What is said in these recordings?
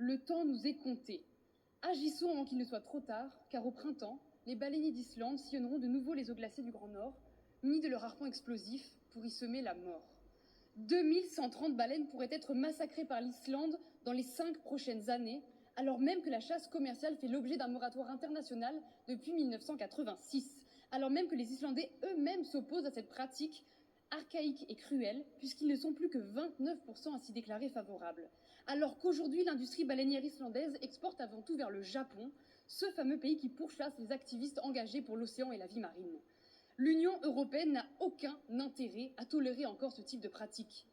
Le temps nous est compté. Agissons avant qu'il ne soit trop tard, car au printemps, les baleiniers d'Islande sillonneront de nouveau les eaux glacées du Grand Nord, munis de leurs harpons explosifs pour y semer la mort. 2130 baleines pourraient être massacrées par l'Islande dans les 5 prochaines années, alors même que la chasse commerciale fait l'objet d'un moratoire international depuis 1986, alors même que les Islandais eux-mêmes s'opposent à cette pratique archaïque et cruelle, puisqu'ils ne sont plus que 29% à s'y déclarer favorables. Alors qu'aujourd'hui, l'industrie baleinière islandaise exporte avant tout vers le Japon, ce fameux pays qui pourchasse les activistes engagés pour l'océan et la vie marine. L'Union européenne n'a aucun intérêt à tolérer encore ce type de pratique.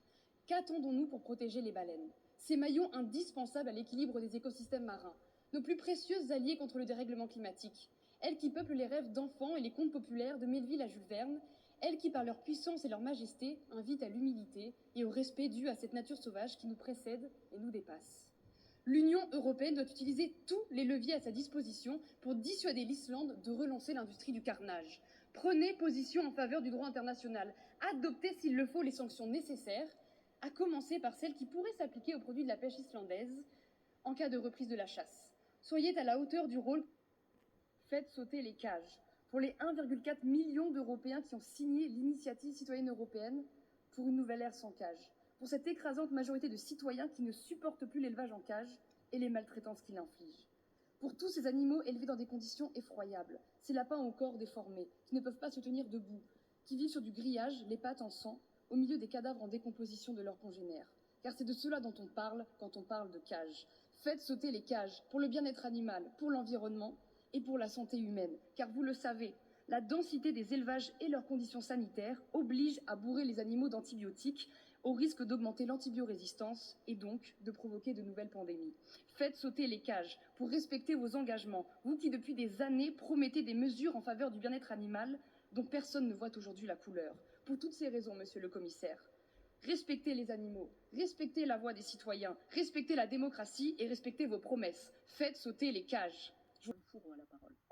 Qu'attendons-nous pour protéger les baleines, ces maillons indispensables à l'équilibre des écosystèmes marins, nos plus précieuses alliées contre le dérèglement climatique, elles qui peuplent les rêves d'enfants et les contes populaires de Melville à Jules Verne, elles qui, par leur puissance et leur majesté, invitent à l'humilité et au respect dû à cette nature sauvage qui nous précède et nous dépasse. L'Union européenne doit utiliser tous les leviers à sa disposition pour dissuader l'Islande de relancer l'industrie du carnage. Prenez position en faveur du droit international, adoptez s'il le faut les sanctions nécessaires, à commencer par celles qui pourraient s'appliquer aux produits de la pêche islandaise en cas de reprise de la chasse. Soyez à la hauteur du rôle, faites sauter les cages. Pour les 1,4 million d'Européens qui ont signé l'initiative citoyenne européenne pour une nouvelle ère sans cage. Pour cette écrasante majorité de citoyens qui ne supportent plus l'élevage en cage et les maltraitances qu'il inflige. Pour tous ces animaux élevés dans des conditions effroyables, ces lapins au corps déformé, qui ne peuvent pas se tenir debout, qui vivent sur du grillage, les pattes en sang, au milieu des cadavres en décomposition de leurs congénères. Car c'est de cela dont on parle quand on parle de cages. Faites sauter les cages, pour le bien-être animal, pour l'environnement et pour la santé humaine. Car vous le savez, la densité des élevages et leurs conditions sanitaires obligent à bourrer les animaux d'antibiotiques au risque d'augmenter l'antibiorésistance et donc de provoquer de nouvelles pandémies. Faites sauter les cages pour respecter vos engagements, vous qui depuis des années promettez des mesures en faveur du bien-être animal dont personne ne voit aujourd'hui la couleur. Pour toutes ces raisons, monsieur le commissaire, respectez les animaux, respectez la voix des citoyens, respectez la démocratie et respectez vos promesses. Faites sauter les cages.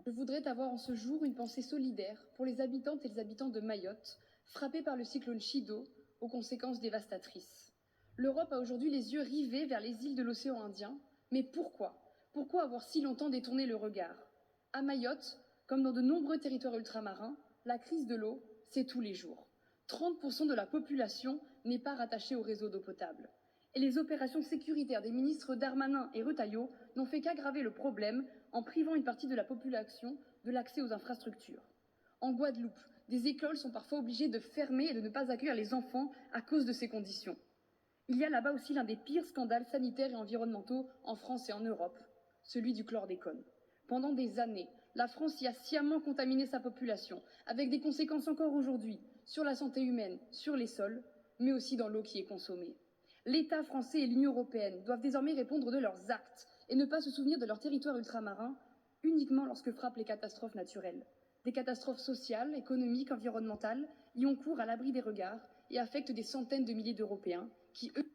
Je voudrais avoir en ce jour une pensée solidaire pour les habitantes et les habitants de Mayotte, frappés par le cyclone Chido, aux conséquences dévastatrices. L'Europe a aujourd'hui les yeux rivés vers les îles de l'océan Indien, mais pourquoi ? Pourquoi avoir si longtemps détourné le regard ? À Mayotte, comme dans de nombreux territoires ultramarins, la crise de l'eau, c'est tous les jours. 30% de la population n'est pas rattachée au réseau d'eau potable. Et les opérations sécuritaires des ministres Darmanin et Retailleau n'ont fait qu'aggraver le problème en privant une partie de la population de l'accès aux infrastructures. En Guadeloupe, des écoles sont parfois obligées de fermer et de ne pas accueillir les enfants à cause de ces conditions. Il y a là-bas aussi l'un des pires scandales sanitaires et environnementaux en France et en Europe, celui du chlordécone. Pendant des années, la France y a sciemment contaminé sa population, avec des conséquences encore aujourd'hui sur la santé humaine, sur les sols, mais aussi dans l'eau qui est consommée. L'État français et l'Union européenne doivent désormais répondre de leurs actes et ne pas se souvenir de leur territoire ultramarin uniquement lorsque frappent les catastrophes naturelles. Des catastrophes sociales, économiques, environnementales y ont cours à l'abri des regards et affectent des centaines de milliers d'Européens qui, eux,